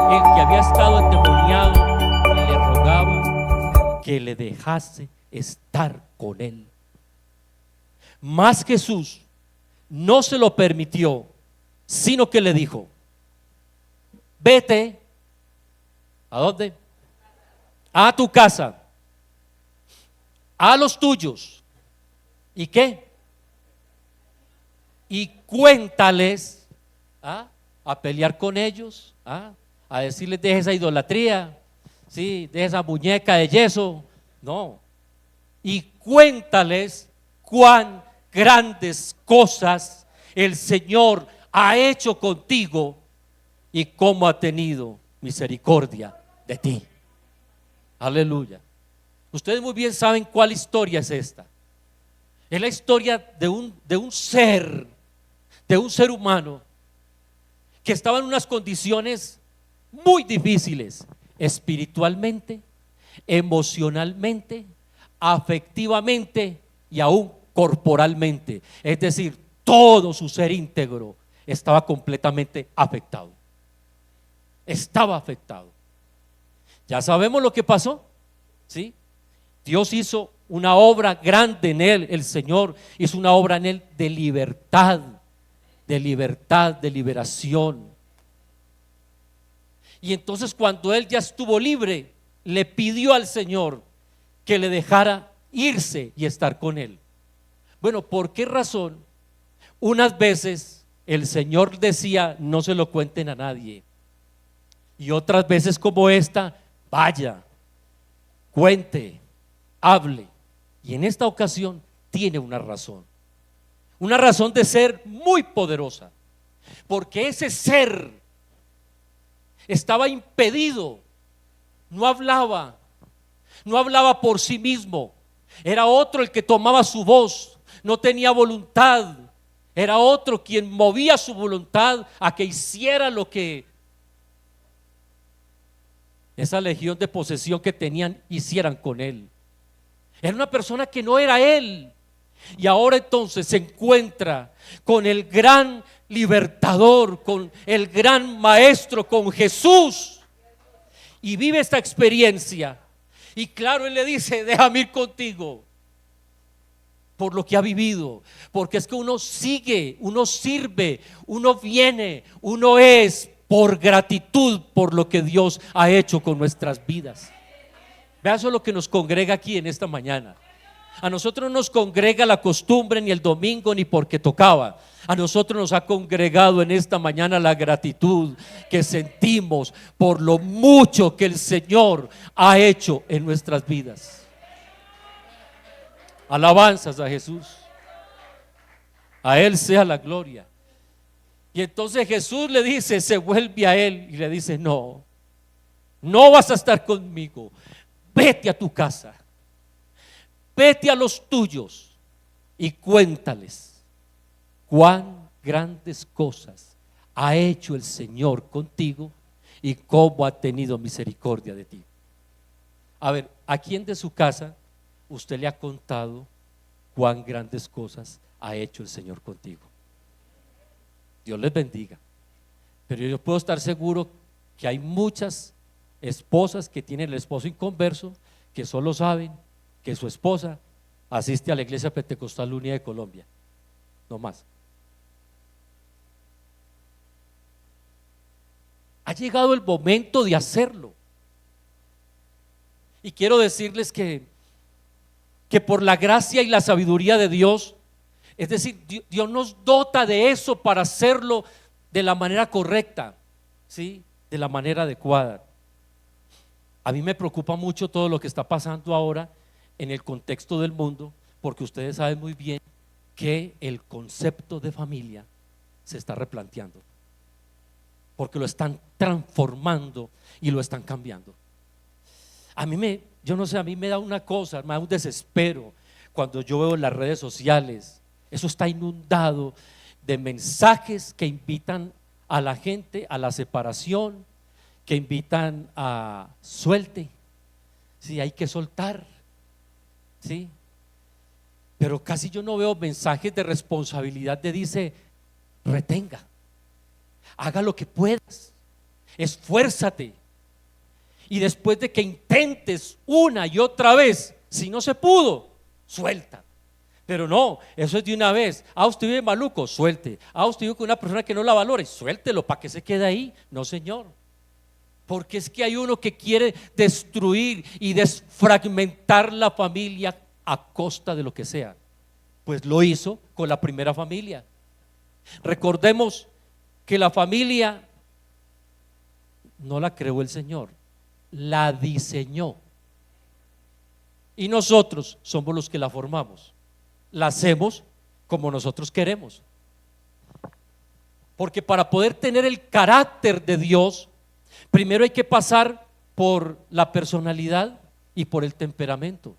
El que había estado endemoniado le rogaba que le dejase estar con él. Mas Jesús no se lo permitió, sino que le dijo: vete. ¿A dónde? A tu casa, a los tuyos. ¿Y qué? Y cuéntales, a pelear con ellos, a decirles: deje esa idolatría, sí, deje esa muñeca de yeso. No. Y cuéntales cuán grandes cosas el Señor ha hecho contigo y cómo ha tenido misericordia de ti. Aleluya. Ustedes muy bien saben cuál historia es esta. Es la historia de un ser humano que estaba en unas condiciones muy difíciles, espiritualmente, emocionalmente, afectivamente y aún corporalmente. Es decir, todo su ser íntegro estaba completamente afectado. Estaba afectado. Ya sabemos lo que pasó, ¿sí? Dios hizo una obra grande en él. El Señor hizo una obra en él de libertad, de liberación. Y entonces, cuando él ya estuvo libre, le pidió al Señor que le dejara irse y estar con él. Bueno, ¿por qué razón? Unas veces el Señor decía: no se lo cuenten a nadie. Y otras veces, como esta: vaya, cuente, hable. Y en esta ocasión tiene una razón de ser muy poderosa, porque ese ser estaba impedido, no hablaba por sí mismo, era otro el que tomaba su voz, no tenía voluntad, era otro quien movía su voluntad a que hiciera lo que esa legión de posesión que tenían hicieran con él. Era una persona que no era él. Y ahora entonces se encuentra con el gran libertador, con el gran maestro, con Jesús, y vive esta experiencia. Y claro, él le dice: déjame ir contigo, por lo que ha vivido, porque es que uno sigue, uno sirve, uno viene, uno es por gratitud por lo que Dios ha hecho con nuestras vidas. Vea, eso es lo que nos congrega aquí en esta mañana. A nosotros no nos congrega la costumbre, ni el domingo, ni porque tocaba. A nosotros nos ha congregado en esta mañana la gratitud que sentimos por lo mucho que el Señor ha hecho en nuestras vidas. Alabanzas a Jesús. A Él sea la gloria. Y entonces Jesús le dice, se vuelve a él y le dice: no vas a estar conmigo. Vete a tu casa, vete a los tuyos y cuéntales cuán grandes cosas ha hecho el Señor contigo y cómo ha tenido misericordia de ti. A ver, ¿a quién de su casa usted le ha contado cuán grandes cosas ha hecho el Señor contigo? Dios les bendiga. Pero yo puedo estar seguro que hay muchas esposas que tienen el esposo inconverso, que solo saben que su esposa asiste a la Iglesia Pentecostal Unida de Colombia, no más. Ha llegado el momento de hacerlo. Y quiero decirles que por la gracia y la sabiduría de Dios, es decir, Dios nos dota de eso para hacerlo de la manera correcta, ¿sí? De la manera adecuada. A mí me preocupa mucho todo lo que está pasando ahora en el contexto del mundo, porque ustedes saben muy bien que el concepto de familia se está replanteando, porque lo están transformando y lo están cambiando. Yo no sé, a mí me da una cosa, me da un desespero cuando yo veo en las redes sociales. Eso está inundado de mensajes que invitan a la gente a la separación, que invitan a suelte, sí, hay que soltar, sí, pero casi yo no veo mensajes de responsabilidad de dice: retenga, haga lo que puedas, esfuérzate. Y después de que intentes una y otra vez, si no se pudo, suelta. Pero no, eso es de una vez. Usted vive maluco, suelte. Usted vive con una persona que no la valore, suéltelo para que se quede ahí. No, señor. Porque es que hay uno que quiere destruir y desfragmentar la familia a costa de lo que sea. Pues lo hizo con la primera familia. Recordemos que la familia no la creó el Señor, la diseñó. Y nosotros somos los que la formamos. La hacemos como nosotros queremos. Porque para poder tener el carácter de Dios, primero hay que pasar por la personalidad y por el temperamento.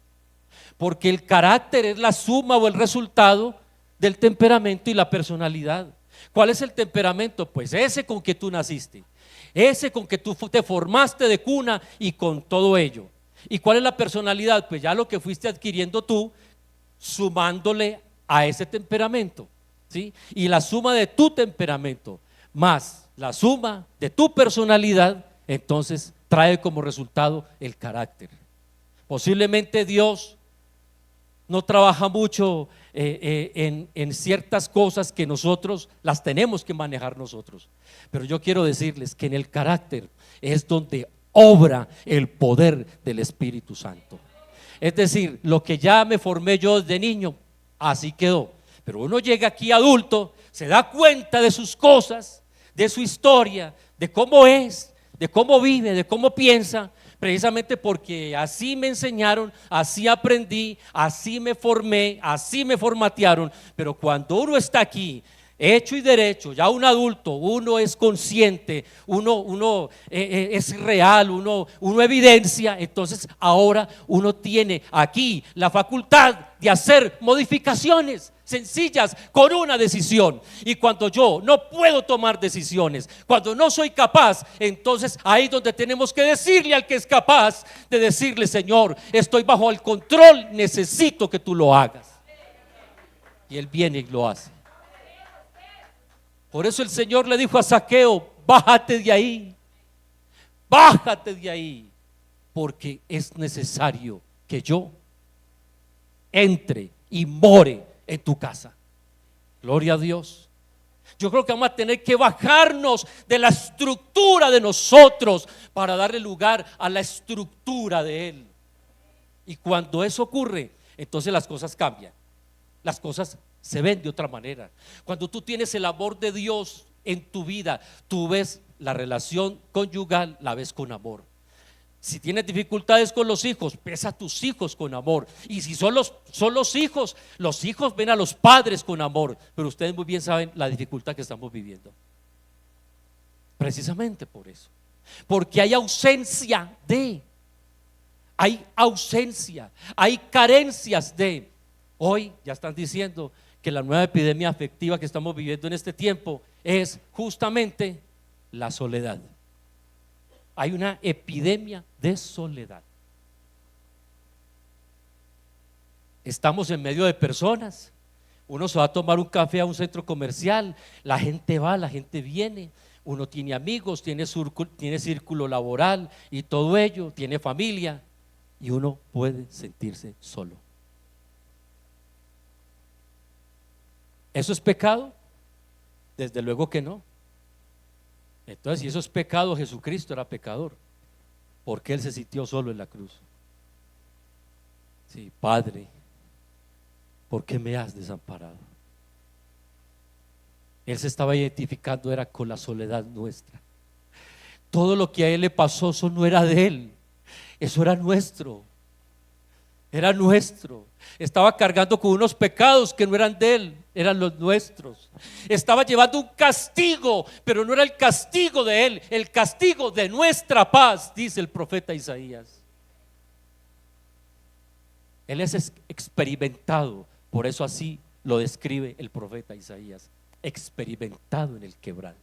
Porque el carácter es la suma o el resultado del temperamento y la personalidad. ¿Cuál es el temperamento? Pues ese con que tú naciste, ese con que tú te formaste de cuna y con todo ello. ¿Y cuál es la personalidad? Pues ya lo que fuiste adquiriendo tú, sumándole a ese temperamento, ¿sí? Y la suma de tu temperamento más la suma de tu personalidad, entonces trae como resultado el carácter. Posiblemente Dios no trabaja mucho en ciertas cosas que nosotros las tenemos que manejar nosotros, pero yo quiero decirles que en el carácter es donde obra el poder del Espíritu Santo. Es decir, lo que ya me formé yo desde niño, así quedó. Pero uno llega aquí adulto, se da cuenta de sus cosas, de su historia, de cómo es, de cómo vive, de cómo piensa, precisamente porque así me enseñaron, así aprendí, así me formé, así me formatearon. Pero cuando uno está aquí, hecho y derecho, ya un adulto, uno es consciente, uno es real, uno evidencia, entonces ahora uno tiene aquí la facultad de hacer modificaciones sencillas con una decisión. Y cuando yo no puedo tomar decisiones, cuando no soy capaz, entonces ahí es donde tenemos que decirle al que es capaz de decirle: Señor, estoy bajo el control, necesito que tú lo hagas. Y él viene y lo hace. Por eso el Señor le dijo a Zaqueo: bájate de ahí, bájate de ahí, porque es necesario que yo entre y more en tu casa. Gloria a Dios. Yo creo que vamos a tener que bajarnos de la estructura de nosotros para darle lugar a la estructura de Él. Y cuando eso ocurre, entonces las cosas cambian, las cosas se ven de otra manera. Cuando tú tienes el amor de Dios en tu vida, tú ves la relación conyugal, la ves con amor. Si tienes dificultades con los hijos, ves a tus hijos con amor. Y si son los hijos ven a los padres con amor. Pero ustedes muy bien saben la dificultad que estamos viviendo. Precisamente por eso. Porque hay ausencia, hay carencias de. Hoy ya están diciendo que la nueva epidemia afectiva que estamos viviendo en este tiempo es justamente la soledad. Hay una epidemia de soledad. Estamos en medio de personas. Uno se va a tomar un café a un centro comercial, la gente va, la gente viene, uno tiene amigos, tiene círculo laboral y todo ello, tiene familia, y uno puede sentirse solo. ¿Eso es pecado? Desde luego que no. Entonces, si eso es pecado, Jesucristo era pecador, porque Él se sintió solo en la cruz. Sí, Padre, ¿por qué me has desamparado? Él se estaba identificando era con la soledad nuestra. Todo lo que a Él le pasó, eso no era de Él, eso era nuestro. Era nuestro. Estaba cargando con unos pecados que no eran de Él, eran los nuestros. Estaba llevando un castigo, pero no era el castigo de Él, el castigo de nuestra paz, dice el profeta Isaías. Él es experimentado, por eso así lo describe el profeta Isaías, experimentado en el quebranto.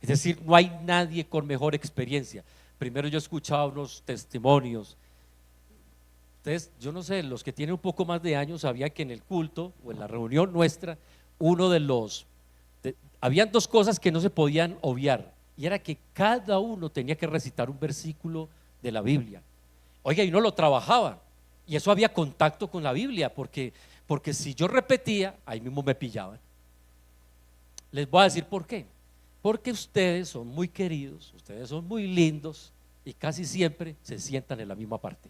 Es decir, no hay nadie con mejor experiencia. Primero yo escuchaba unos testimonios. Ustedes, yo no sé, los que tienen un poco más de años sabían que en el culto o en la reunión nuestra, habían dos cosas que no se podían obviar. y era que cada uno tenía que recitar un versículo de la Biblia. Oiga, y no lo trabajaba, y eso había contacto con la Biblia, porque si yo repetía, ahí mismo me pillaban. Les voy a decir por qué. Porque ustedes son muy queridos, ustedes son muy lindos y casi siempre se sientan en la misma parte.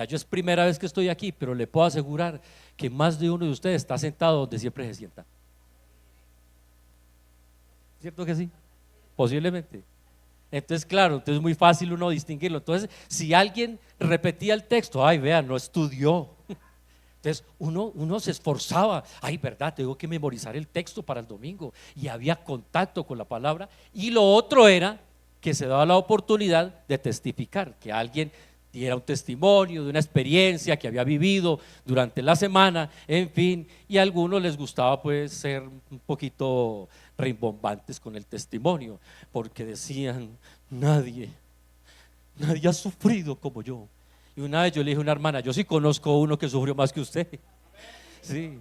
Yo es primera vez que estoy aquí, pero le puedo asegurar que más de uno de ustedes está sentado donde siempre se sienta. ¿Cierto que sí? Posiblemente. Entonces, claro, entonces es muy fácil uno distinguirlo. Entonces, si alguien repetía el texto, ay, vea, no estudió. Entonces uno se esforzaba, ay, verdad, tengo que memorizar el texto para el domingo, y había contacto con la palabra. Y lo otro era que se daba la oportunidad de testificar, que alguien diera un testimonio de una experiencia que había vivido durante la semana, en fin, y a algunos les gustaba pues ser un poquito rimbombantes con el testimonio, porque decían, nadie ha sufrido como yo. Y una vez yo le dije a una hermana, yo sí conozco uno que sufrió más que usted. Sí,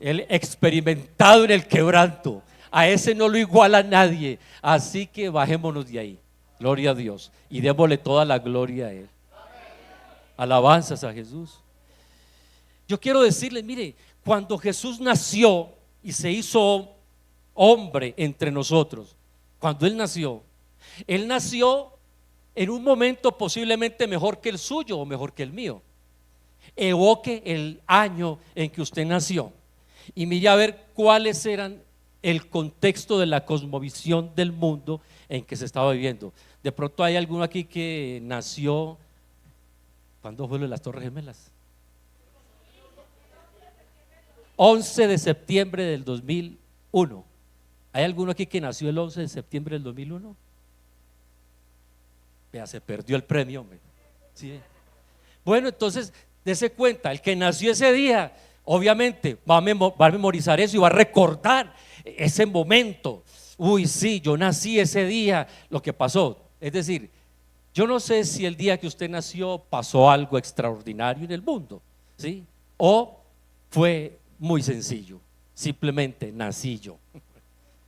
él experimentado en el quebranto, a ese no lo iguala nadie. Así que bajémonos de ahí, gloria a Dios, y démosle toda la gloria a Él. Alabanzas a Jesús. Yo quiero decirles, mire, cuando Jesús nació y se hizo hombre entre nosotros, cuando Él nació en un momento posiblemente mejor que el suyo o mejor que el mío. Evoque el año en que usted nació y mire a ver cuáles eran el contexto de la cosmovisión del mundo en que se estaba viviendo. De pronto hay alguno aquí que nació, ¿cuándo fue lo de las Torres Gemelas? 11 de septiembre del 2001. ¿Hay alguno aquí que nació el 11 de septiembre del 2001? Vea, se perdió el premio, hombre. ¿Sí? Bueno, entonces, dése cuenta, el que nació ese día, obviamente va a memorizar eso y va a recordar ese momento. Uy, sí, yo nací ese día, lo que pasó. Es decir, yo no sé si el día que usted nació pasó algo extraordinario en el mundo, ¿sí? O fue muy sencillo, simplemente nací yo.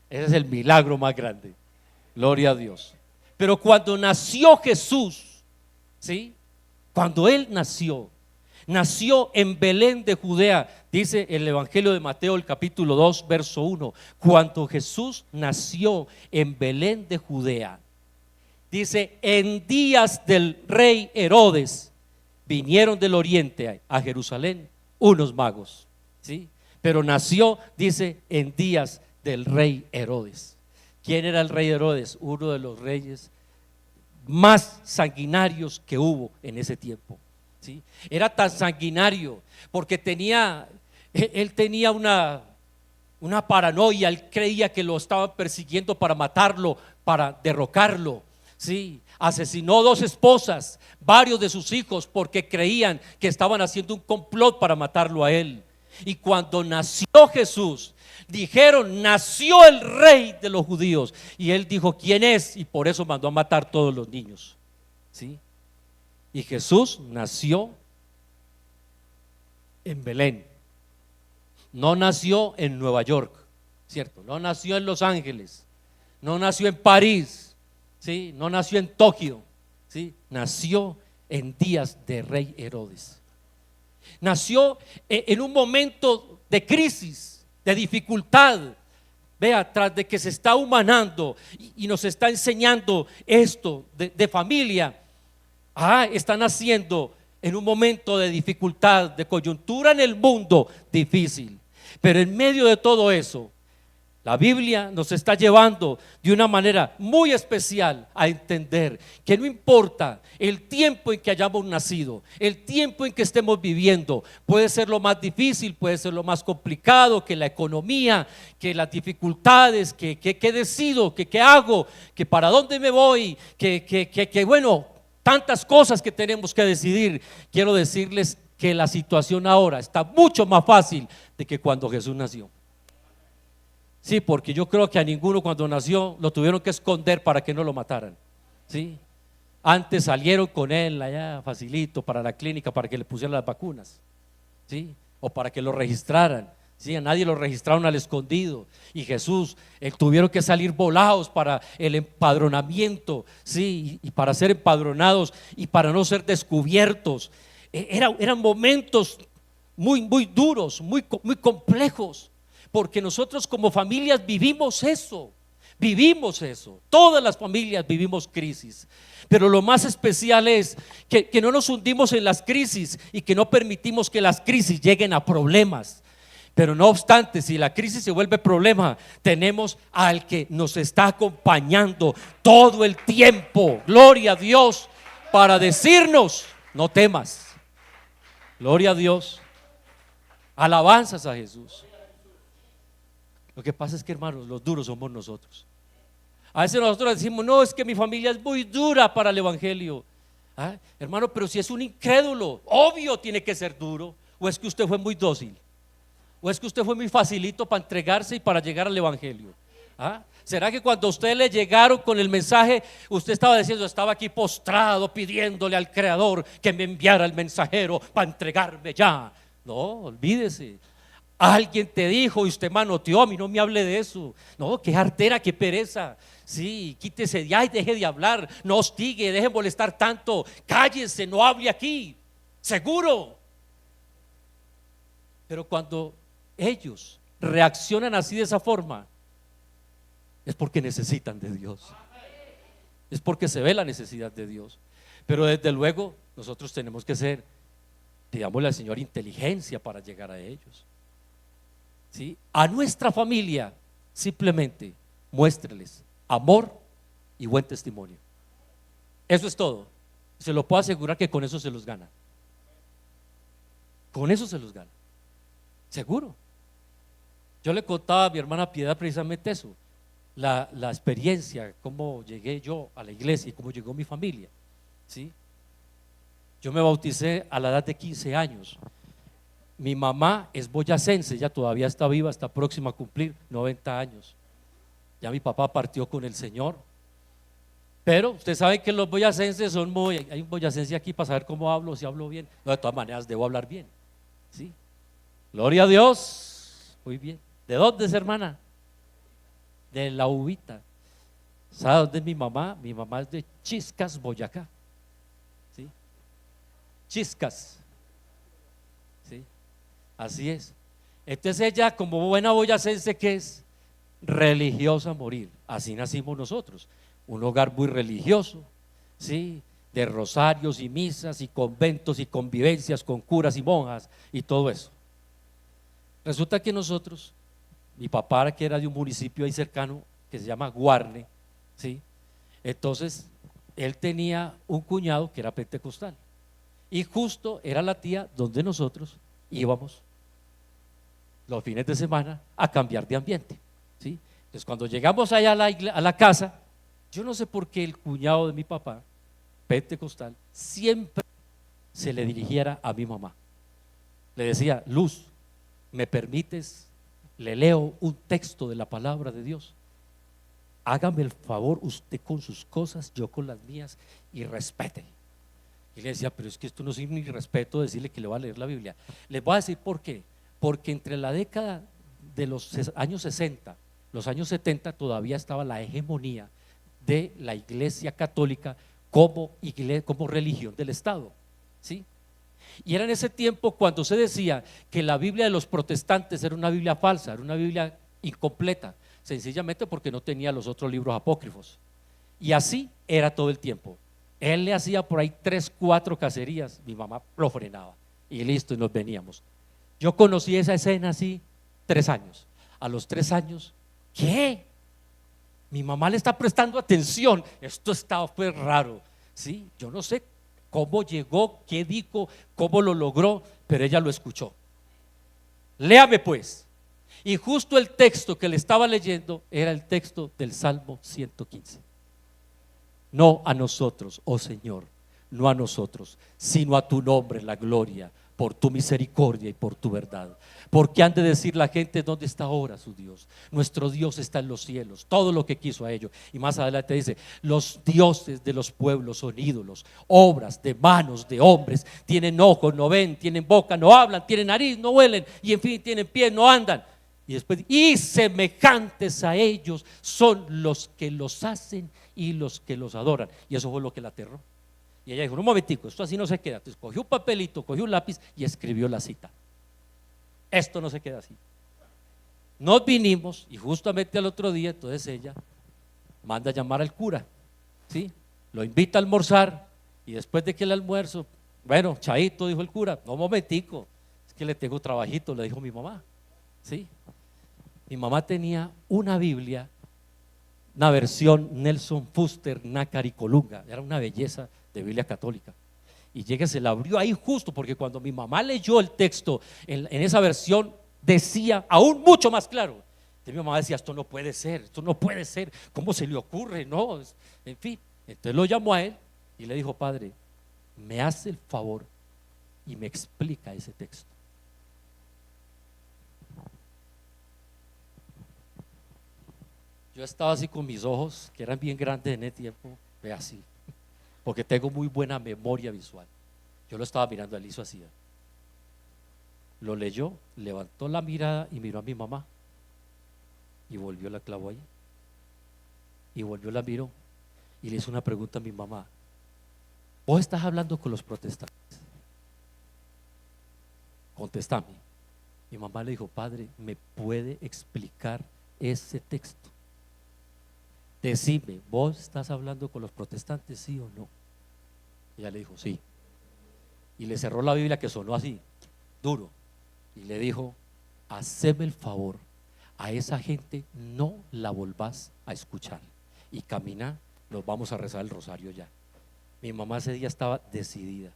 Ese es el milagro más grande, gloria a Dios. Pero cuando nació Jesús, ¿sí? Cuando Él nació en Belén de Judea, dice el Evangelio de Mateo, el capítulo 2, verso 1. Cuando Jesús nació en Belén de Judea, dice, en días del rey Herodes, vinieron del oriente a Jerusalén unos magos, ¿sí? Pero nació, dice, en días del rey Herodes. ¿Quién era el rey Herodes? Uno de los reyes más sanguinarios que hubo en ese tiempo, ¿sí? Era tan sanguinario porque él tenía una paranoia. Él creía que lo estaban persiguiendo para matarlo, para derrocarlo, ¿sí? Asesinó 2 esposas, varios de sus hijos, porque creían que estaban haciendo un complot para matarlo a él. Y cuando nació Jesús, dijeron, nació el rey de los judíos, y él dijo, ¿quién es? Y por eso mandó a matar todos los niños, ¿sí? Y Jesús nació en Belén, no nació en Nueva York, ¿cierto? No nació en Los Ángeles, no nació en París, ¿sí? No nació en Tokio, ¿sí? Nació en días de rey Herodes. Nació en un momento de crisis, de dificultad. Vea, tras de que se está humanando y nos está enseñando esto de familia, está naciendo en un momento de dificultad, de coyuntura en el mundo difícil. Pero en medio de todo eso, la Biblia nos está llevando de una manera muy especial a entender que no importa el tiempo en que hayamos nacido, el tiempo en que estemos viviendo, puede ser lo más difícil, puede ser lo más complicado, que la economía, que las dificultades, que decido, que hago, que para dónde me voy, que bueno, tantas cosas que tenemos que decidir. Quiero decirles que la situación ahora está mucho más fácil de que cuando Jesús nació. Sí, porque yo creo que a ninguno cuando nació lo tuvieron que esconder para que no lo mataran, ¿sí? Antes salieron con él allá facilito para la clínica para que le pusieran las vacunas, ¿sí? O para que lo registraran, Sí, a nadie lo registraron al escondido. Y Jesús, tuvieron que salir volados para el empadronamiento, sí, y para ser empadronados y para no ser descubiertos. Eran momentos muy duros, muy complejos, porque nosotros como familias vivimos eso. Vivimos eso, todas las familias vivimos crisis, pero lo más especial es que no nos hundimos en las crisis y que no permitimos que las crisis lleguen a problemas. Pero no obstante, si la crisis se vuelve problema, tenemos al que nos está acompañando todo el tiempo, gloria a Dios, para decirnos: no temas. Gloria a Dios, alabanzas a Jesús. Lo que pasa es que, hermanos, los duros somos nosotros. A veces nosotros decimos: no, es que mi familia es muy dura para el evangelio. Hermano, pero si es un incrédulo, obvio tiene que ser duro. ¿O es que usted fue muy dócil? ¿O es que usted fue muy facilito para entregarse y para llegar al evangelio? ¿Será que cuando a usted le llegaron con el mensaje, usted estaba diciendo: estaba aquí postrado pidiéndole al Creador que me enviara el mensajero para entregarme ya? No, olvídese. Alguien te dijo y usted manoteó: a mí no me hable de eso. No, qué jartera, qué pereza. Sí, quítese ya y deje de hablar. No hostigue, deje de molestar tanto. Cállese, no hable aquí. Seguro. Pero cuando ellos reaccionan así, de esa forma, es porque necesitan de Dios. Es porque se ve la necesidad de Dios. Pero desde luego nosotros tenemos que ser, pidámosle al Señor inteligencia para llegar a ellos. ¿Sí? A nuestra familia simplemente muéstreles amor y buen testimonio. Eso es todo. Se lo puedo asegurar que con eso se los gana. Con eso se los gana. Seguro. Yo le contaba a mi hermana Piedad precisamente eso, la experiencia, cómo llegué yo a la iglesia y cómo llegó mi familia. ¿Sí? Yo me bauticé a la edad de 15 años. Mi mamá es boyacense, ella todavía está viva, está próxima a cumplir 90 años. Ya mi papá partió con el Señor. Pero usted sabe que los boyacenses son muy, hay un boyacense aquí para saber cómo hablo, si hablo bien. No, de todas maneras debo hablar bien. ¿Sí? Gloria a Dios. Muy bien. ¿De dónde es, hermana? De La Uvita. ¿Sabe dónde es mi mamá? Mi mamá es de Chiscas, Boyacá. ¿Sí? Chiscas. ¿Sí? Así es. Entonces ella, como buena boyacense que es, religiosa a morir. Así nacimos nosotros. Un hogar muy religioso, ¿sí? De rosarios y misas y conventos y convivencias con curas y monjas y todo eso. Resulta que nosotros, mi papá, que era de un municipio ahí cercano que se llama Guarne, ¿sí? Entonces él tenía un cuñado que era pentecostal y justo era la tía donde nosotros íbamos los fines de semana a cambiar de ambiente, ¿sí? Entonces cuando llegamos allá a la casa, yo no sé por qué el cuñado de mi papá, pentecostal, siempre se le dirigiera a mi mamá. Le decía: Luz, ¿me permites? Le leo un texto de la palabra de Dios. Hágame el favor usted con sus cosas, yo con las mías, y respete. Y le decía: pero es que esto no es ni respeto decirle que le va a leer la Biblia. Les voy a decir por qué. Porque entre la década de los años 60, los años 70, todavía estaba la hegemonía de la Iglesia Católica como religión del Estado, ¿sí? Y era en ese tiempo cuando se decía que la Biblia de los protestantes era una Biblia falsa, era una Biblia incompleta, sencillamente porque no tenía los otros libros apócrifos. Y así era todo el tiempo. Él le hacía por ahí 3, 4 cacerías, mi mamá lo frenaba y listo, y nos veníamos. Yo conocí esa escena así 3 años. A los 3 años, ¿qué? Mi mamá le está prestando atención. Esto fue raro, ¿sí? Yo no sé cómo llegó, qué dijo, cómo lo logró, pero ella lo escuchó. Léame pues. Y justo el texto que le estaba leyendo era el texto del Salmo 115. No a nosotros, oh Señor, no a nosotros, sino a tu nombre la gloria por tu misericordia y por tu verdad. Porque han de decir la gente: ¿dónde está ahora su Dios? Nuestro Dios está en los cielos, todo lo que quiso a ellos. Y más adelante dice: los dioses de los pueblos son ídolos, obras de manos de hombres. Tienen ojos, no ven; tienen boca, no hablan; tienen nariz, no huelen; y en fin, tienen pies, no andan. Y después: y semejantes a ellos son los que los hacen y los que los adoran. Y eso fue lo que la aterró. Y ella dijo: un momentico, esto así no se queda. Entonces cogió un papelito, cogió un lápiz y escribió la cita. Esto no se queda así. Nos vinimos y justamente al otro día, entonces ella manda a llamar al cura, ¿sí? Lo invita a almorzar, y después de que el almuerzo, bueno, chaito, dijo el cura. No, un momentico, es que le tengo trabajito, le dijo mi mamá, ¿sí? Mi mamá tenía una Biblia, una versión Nelson Fuster Nácari Colunga, era una belleza de Biblia católica. Y llega, se la abrió ahí justo, porque cuando mi mamá leyó el texto en esa versión, decía aún mucho más claro. Entonces mi mamá decía: esto no puede ser, esto no puede ser, ¿cómo se le ocurre? No, en fin. Entonces lo llamó a él y le dijo: padre, me hace el favor y me explica ese texto. Yo estaba así con mis ojos, que eran bien grandes en ese tiempo, ve así, porque tengo muy buena memoria visual. Yo lo estaba mirando, él hizo así. Lo leyó, levantó la mirada y miró a mi mamá, y volvió, la clavó ahí, y volvió, la miró, y le hizo una pregunta a mi mamá: ¿vos estás hablando con los protestantes? Contestame. Mi mamá le dijo: padre, ¿me puede explicar ese texto? Decime, ¿vos estás hablando con los protestantes, sí o no? Ella le dijo: sí. Y le cerró la Biblia, que sonó así, duro, y le dijo: haceme el favor, a esa gente no la volvás a escuchar, y camina, nos vamos a rezar el rosario ya. Mi mamá ese día estaba decidida,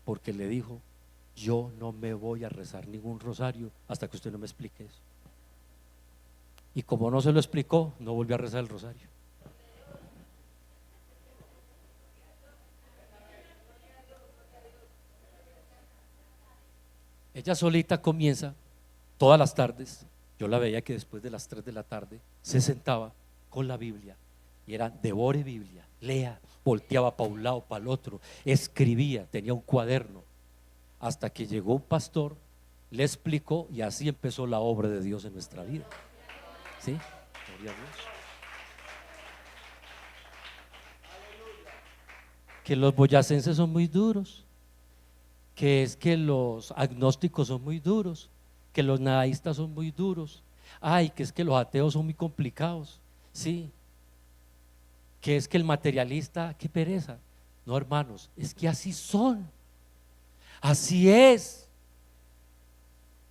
porque le dijo: yo no me voy a rezar ningún rosario hasta que usted no me explique eso. Y como no se lo explicó, no volvió a rezar el rosario. Ella solita comienza todas las tardes. Yo la veía que después de las 3 de la tarde se sentaba con la Biblia, y era: devore Biblia, lea. Volteaba para un lado, para el otro, escribía, tenía un cuaderno, hasta que llegó un pastor, le explicó, y así empezó la obra de Dios en nuestra vida. ¿Sí? Gloria a Dios. Que los boyacenses son muy duros, que es que los agnósticos son muy duros, que los nadaístas son muy duros, ay, que es que los ateos son muy complicados, sí, que es que el materialista, qué pereza. No, hermanos, es que así son, así es.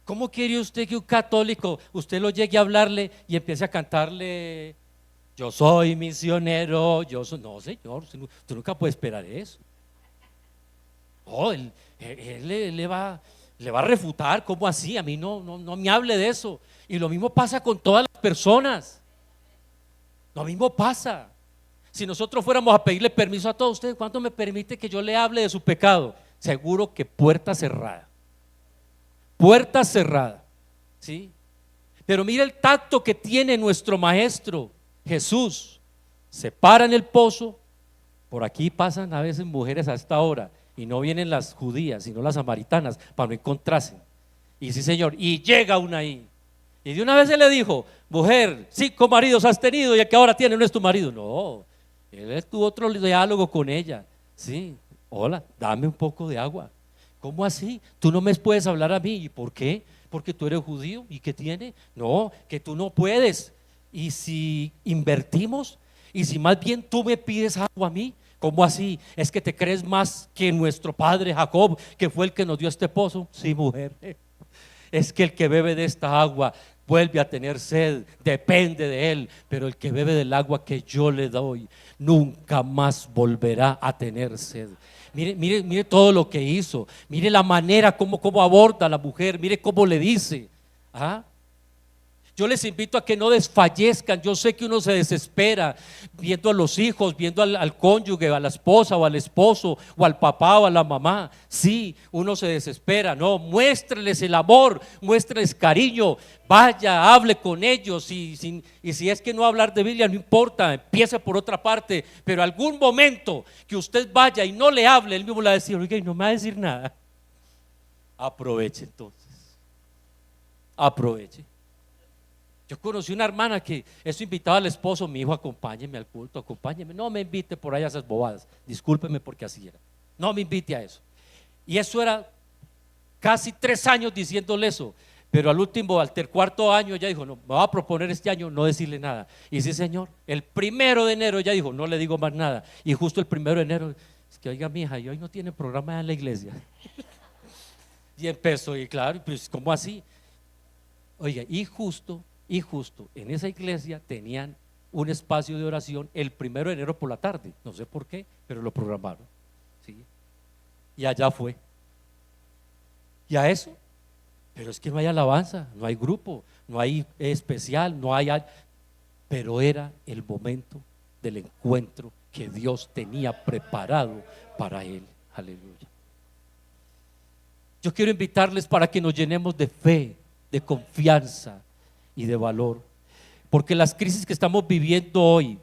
¿Cómo quiere usted que un católico, usted lo llegue a hablarle y empiece a cantarle: yo soy misionero, yo soy? No, señor, usted nunca puede esperar eso. No, él le va a refutar. ¿Cómo así? A mí no me hable de eso. Y lo mismo pasa con todas las personas. Lo mismo pasa. Si nosotros fuéramos a pedirle permiso a todos ustedes: ¿cuánto me permite que yo le hable de su pecado? Seguro que puerta cerrada. Puerta cerrada, ¿sí? Pero mira el tacto que tiene nuestro maestro Jesús. Se para en el pozo. Por aquí pasan a veces mujeres a esta hora, y no vienen las judías, sino las samaritanas, para no encontrarse. Y sí, señor, y llega una ahí, y de una vez se le dijo: mujer, 5 maridos has tenido, y el que ahora tiene no es tu marido. No, él tuvo otro diálogo con ella. Sí, hola, dame un poco de agua. ¿Cómo así? Tú no me puedes hablar a mí. ¿Y por qué? Porque tú eres judío. ¿Y qué tiene? No, que tú no puedes. Y si invertimos, y si más bien tú me pides agua a mí. ¿Cómo así? ¿Es que te crees más que nuestro padre Jacob, que fue el que nos dio este pozo? Sí, mujer. Es que el que bebe de esta agua vuelve a tener sed, depende de él, pero el que bebe del agua que yo le doy nunca más volverá a tener sed. Mire todo lo que hizo, mire la manera como aborda a la mujer, mire cómo le dice. ¿Ah? Yo les invito a que no desfallezcan. Yo sé que uno se desespera viendo a los hijos, viendo al cónyuge, a la esposa o al esposo o al papá o a la mamá. Sí, uno se desespera. No, muéstreles el amor, muéstreles cariño. Vaya, hable con ellos y si es que no hablar de Biblia, no importa, empiece por otra parte. Pero algún momento que usted vaya y no le hable, él mismo le va a decir: oiga, y no me va a decir nada. Aproveche entonces. Aproveche. Yo conocí una hermana que eso invitaba al esposo: mi hijo, acompáñeme al culto, acompáñeme. No me invite por ahí a esas bobadas, discúlpeme, porque así era. No me invite a eso. Y eso era casi 3 años diciéndole eso. Pero al último, al cuarto año, ella dijo: no, me va a proponer este año no decirle nada. Y sí, señor, el 1 de enero ella dijo: no le digo más nada. Y justo el 1 de enero, es que oiga, mi hija, y hoy no tiene programa en la iglesia. Y empezó, y claro, pues ¿cómo así? Oiga, y justo en esa iglesia tenían un espacio de oración el 1 de enero por la tarde. No sé por qué, pero lo programaron, ¿sí? Y allá fue. Y a eso, pero es que no hay alabanza, no hay grupo, no hay especial, no hay, pero era el momento del encuentro que Dios tenía preparado para él. Aleluya. Yo quiero invitarles para que nos llenemos de fe, de confianza y de valor, porque las crisis que estamos viviendo hoy,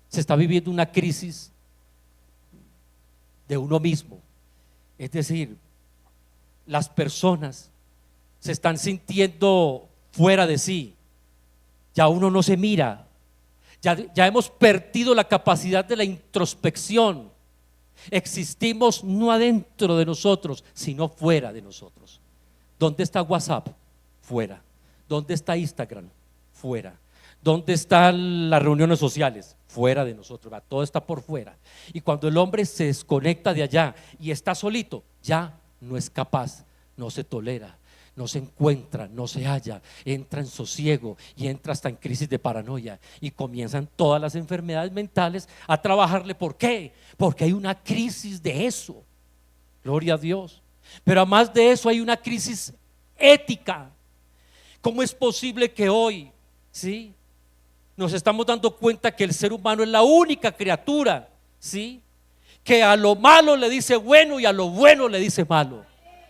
se está viviendo una crisis de uno mismo. Es decir, las personas se están sintiendo fuera de sí, ya uno no se mira, ya hemos perdido la capacidad de la introspección. Existimos no adentro de nosotros, sino fuera de nosotros. ¿Dónde está WhatsApp? Fuera. ¿Dónde está Instagram? Fuera. ¿Dónde están las reuniones sociales? Fuera de nosotros, todo está por fuera. Y cuando el hombre se desconecta de allá y está solito, ya no es capaz, no se tolera, no se encuentra, no se halla, entra en sosiego y entra hasta en crisis de paranoia, y comienzan todas las enfermedades mentales a trabajarle. ¿Por qué? Porque hay una crisis de eso. Gloria a Dios. Pero además de eso hay una crisis ética. ¿Cómo es posible que hoy, sí, nos estamos dando cuenta que el ser humano es la única criatura, sí, que a lo malo le dice bueno y a lo bueno le dice malo?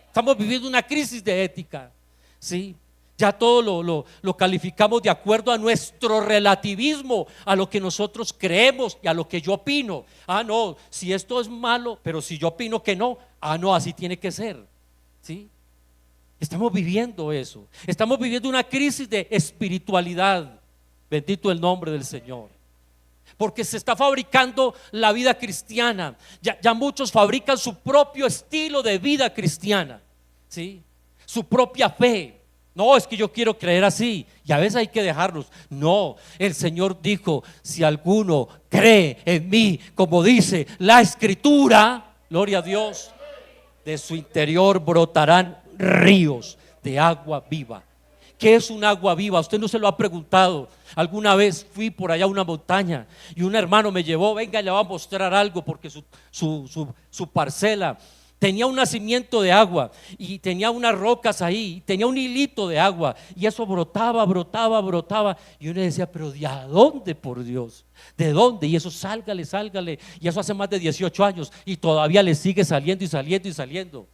Estamos viviendo una crisis de ética, sí. Ya todo lo calificamos de acuerdo a nuestro relativismo, a lo que nosotros creemos y a lo que yo opino. Ah, no, si esto es malo, pero si yo opino que no, ah, no, así tiene que ser, sí. Estamos viviendo eso. Estamos viviendo una crisis de espiritualidad. Bendito el nombre del Señor. Porque se está fabricando la vida cristiana. Ya muchos fabrican su propio estilo de vida cristiana, ¿sí? Su propia fe. No, es que yo quiero creer así, y a veces hay que dejarlos. No, el Señor dijo: si alguno cree en mí, como dice la Escritura, gloria a Dios, de su interior brotarán ríos de agua viva. ¿Qué es un agua viva? Usted no se lo ha preguntado. Alguna vez fui por allá a una montaña y un hermano me llevó: venga, le va a mostrar algo, porque su parcela tenía un nacimiento de agua y tenía unas rocas ahí, y tenía un hilito de agua, y eso brotaba, y uno decía: pero ¿de a dónde, por Dios? ¿De dónde? Y eso sálgale, y eso hace más de 18 años y todavía le sigue saliendo y saliendo.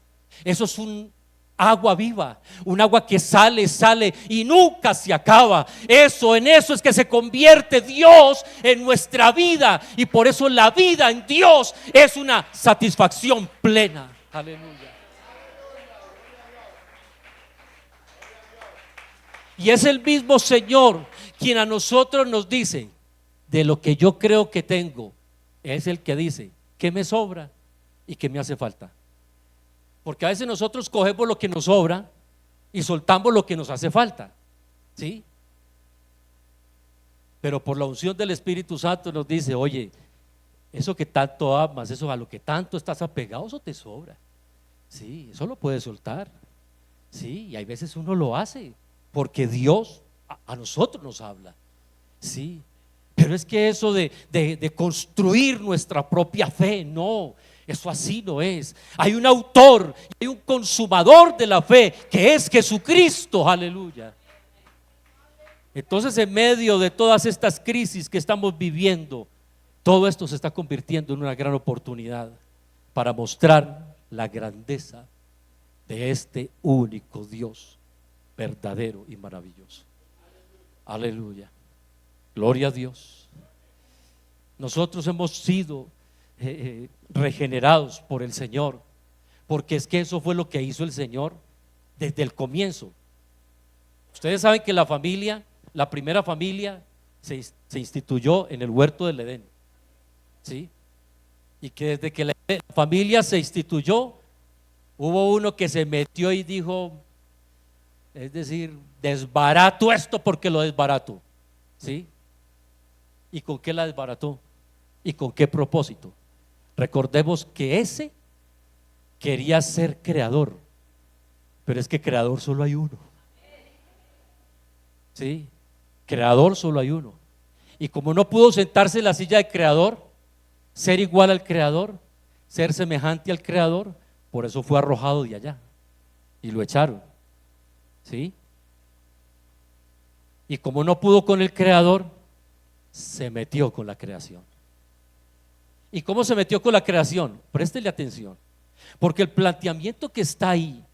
Eso es un agua viva, un agua que sale y nunca se acaba. En eso es que se convierte Dios en nuestra vida, y por eso la vida en Dios es una satisfacción plena. Aleluya. Y es el mismo Señor quien a nosotros nos dice: de lo que yo creo que tengo, es el que dice qué me sobra y qué me hace falta. Porque a veces nosotros cogemos lo que nos sobra y soltamos lo que nos hace falta, ¿sí? Pero por la unción del Espíritu Santo nos dice: oye, eso que tanto amas, eso a lo que tanto estás apegado, eso te sobra, sí, eso lo puedes soltar, sí. Y hay veces uno lo hace porque Dios a nosotros nos habla, sí. Pero es que eso de construir nuestra propia fe, no, eso así no es. Hay un autor, hay un consumador de la fe, que es Jesucristo. Aleluya. Entonces, en medio de todas estas crisis que estamos viviendo, todo esto se está convirtiendo en una gran oportunidad para mostrar la grandeza de este único Dios verdadero y maravilloso. Aleluya. Gloria a Dios. Nosotros hemos sido regenerados por el Señor, porque es que eso fue lo que hizo el Señor desde el comienzo. Ustedes saben que la familia, la primera familia se instituyó en el huerto del Edén, ¿sí? Y que desde que la familia se instituyó, hubo uno que se metió y dijo, es decir, desbarato esto porque lo desbarato, ¿sí? ¿Y con qué la desbarató? ¿Y con qué propósito? Recordemos que ese quería ser creador, pero es que creador solo hay uno, ¿sí? Creador solo hay uno. Y como no pudo sentarse en la silla de creador, ser igual al creador, ser semejante al creador, por eso fue arrojado de allá y lo echaron, ¿sí? Y como no pudo con el creador, se metió con la creación. ¿Y cómo se metió con la creación? Préstele atención, porque el planteamiento que está ahí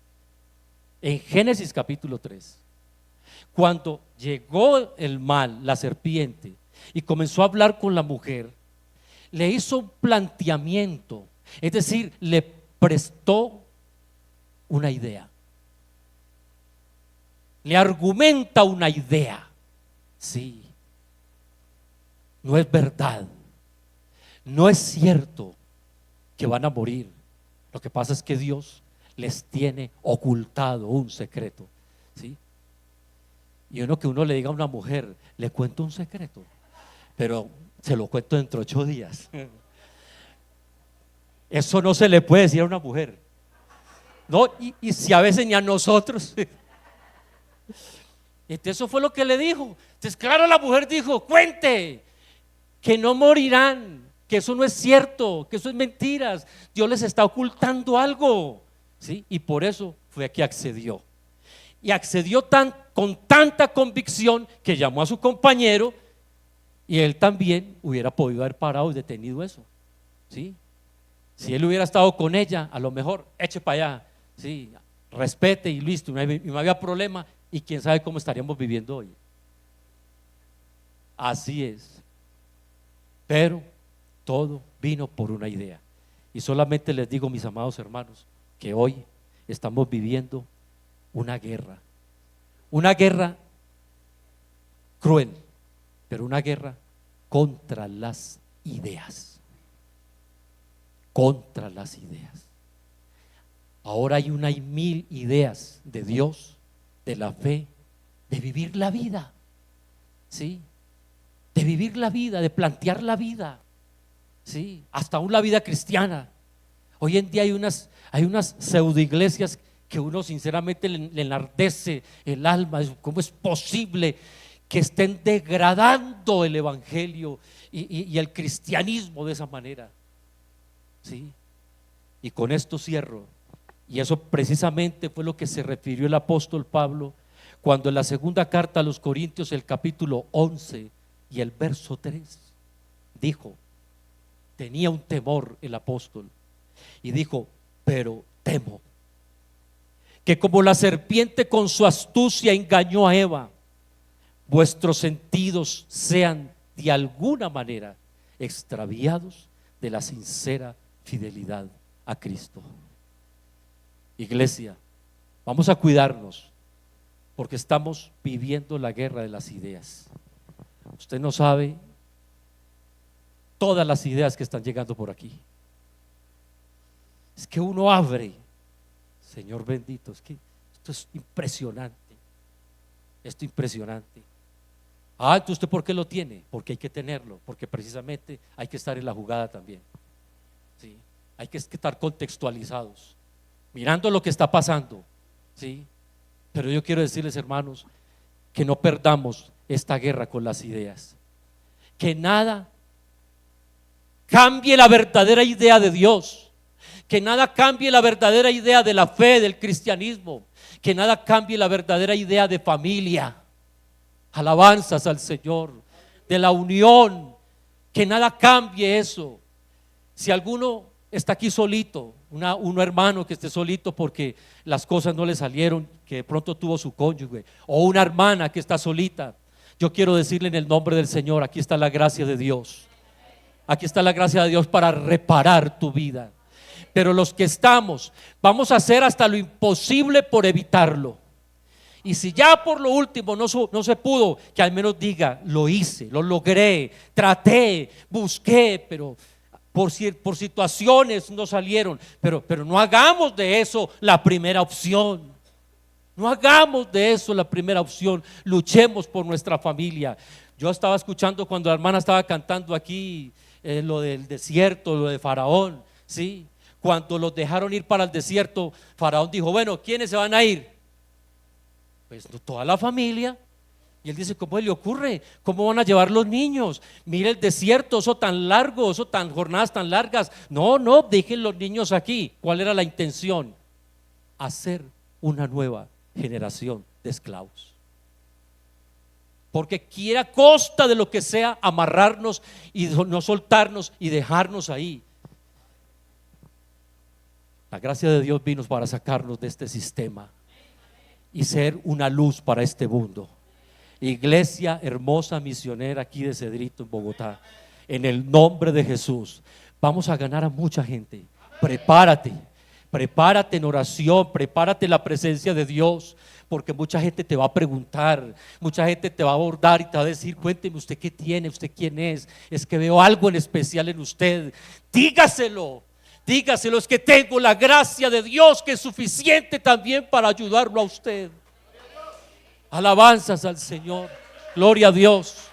en Génesis capítulo 3, cuando llegó el mal, la serpiente, y comenzó a hablar con la mujer, le hizo un planteamiento, es decir, le prestó una idea, le argumenta una idea. Sí, no es verdad, no es cierto que van a morir. Lo que pasa es que Dios les tiene ocultado un secreto, ¿sí? Y uno que uno le diga a una mujer, le cuento un secreto, pero se lo cuento dentro de 8 días. Eso no se le puede decir a una mujer, no, y si a veces ni a nosotros. Entonces eso fue lo que le dijo. Entonces claro, la mujer dijo, cuente, que no morirán, que eso no es cierto, que eso es mentiras, Dios les está ocultando algo, ¿sí? Y por eso fue que accedió. Y accedió con tanta convicción que llamó a su compañero, y él también hubiera podido haber parado y detenido eso, ¿sí? Si él hubiera estado con ella, a lo mejor eche para allá, ¿sí? Respete y listo, y no había problema, y quién sabe cómo estaríamos viviendo hoy. Así es. Pero todo vino por una idea. Y solamente les digo, mis amados hermanos, que hoy estamos viviendo una guerra cruel, pero una guerra contra las ideas, contra las ideas. Ahora hay 1000 ideas de Dios, de la fe, de vivir la vida, ¿sí? De vivir la vida, de plantear la vida, ¿sí? Hasta aún la vida cristiana. Hoy en día hay unas pseudo iglesias que uno sinceramente le enardece el alma. ¿Cómo es posible que estén degradando el evangelio y el cristianismo de esa manera? ¿Sí? Y con esto cierro. Y eso precisamente fue lo que se refirió el apóstol Pablo cuando en la segunda carta a los Corintios, el capítulo 11 y el verso 3, dijo, tenía un temor el apóstol y dijo, pero temo que como la serpiente con su astucia engañó a Eva, vuestros sentidos sean de alguna manera extraviados de la sincera fidelidad a Cristo. Iglesia, vamos a cuidarnos porque estamos viviendo la guerra de las ideas. Usted no sabe todas las ideas que están llegando por aquí. Es que uno abre, Señor bendito, es que esto es impresionante. Esto es impresionante. Ah, entonces ¿usted por qué lo tiene? Porque hay que tenerlo, porque precisamente hay que estar en la jugada también, ¿sí? Hay que estar contextualizados, mirando lo que está pasando, ¿sí? Pero yo quiero decirles, hermanos, que no perdamos esta guerra con las ideas, que nada cambie la verdadera idea de Dios, que nada cambie la verdadera idea de la fe, del cristianismo, que nada cambie la verdadera idea de familia, Alabanzas al Señor, de la unión, que nada cambie eso. Si alguno está aquí solito, un hermano que esté solito porque las cosas no le salieron, que de pronto tuvo su cónyuge, o una hermana que está solita, yo quiero decirle en el nombre del Señor, aquí está la gracia de Dios. Aquí está la gracia de Dios para reparar tu vida. Pero los que estamos, vamos a hacer hasta lo imposible por evitarlo. Y si ya por lo último no se pudo, que al menos diga, lo hice, lo logré, traté, busqué, pero por situaciones no salieron. Pero no hagamos de eso la primera opción. No hagamos de eso la primera opción. Luchemos por nuestra familia. Yo estaba escuchando cuando la hermana estaba cantando aquí lo del desierto, lo de Faraón, ¿sí? Cuando los dejaron ir para el desierto, Faraón dijo, bueno, ¿quiénes se van a ir? Pues toda la familia. Y él dice, ¿cómo le ocurre? ¿Cómo van a llevar los niños? Mire el desierto, eso tan largo, eso tan jornadas tan largas. No, dejen los niños aquí. ¿Cuál era la intención? Hacer una nueva generación de esclavos. Porque quiere a costa de lo que sea amarrarnos y no soltarnos y dejarnos ahí. La gracia de Dios vino para sacarnos de este sistema y ser una luz para este mundo. Iglesia hermosa misionera aquí de Cedrito en Bogotá, en el nombre de Jesús vamos a ganar a mucha gente. Prepárate en oración, prepárate en la presencia de Dios, porque mucha gente te va a preguntar, mucha gente te va a abordar y te va a decir, cuénteme usted qué tiene, usted quién es que veo algo en especial en usted. Dígaselo, es que tengo la gracia de Dios que es suficiente también para ayudarlo a usted. Alabanzas al Señor, gloria a Dios.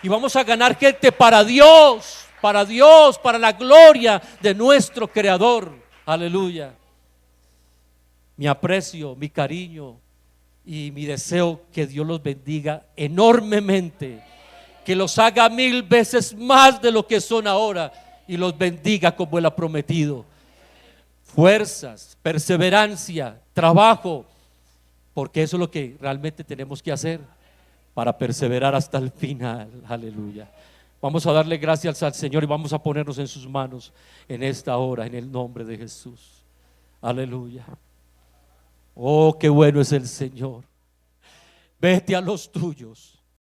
Y vamos a ganar gente para Dios, para la gloria de nuestro Creador. Aleluya. Mi aprecio, mi cariño y mi deseo que Dios los bendiga enormemente, que los haga 1000 veces más de lo que son ahora y los bendiga como Él ha prometido. Fuerzas, perseverancia, trabajo, porque eso es lo que realmente tenemos que hacer para perseverar hasta el final. Aleluya. Vamos a darle gracias al Señor y vamos a ponernos en sus manos en esta hora, en el nombre de Jesús. Aleluya. Oh, qué bueno es el Señor. Vete a los tuyos.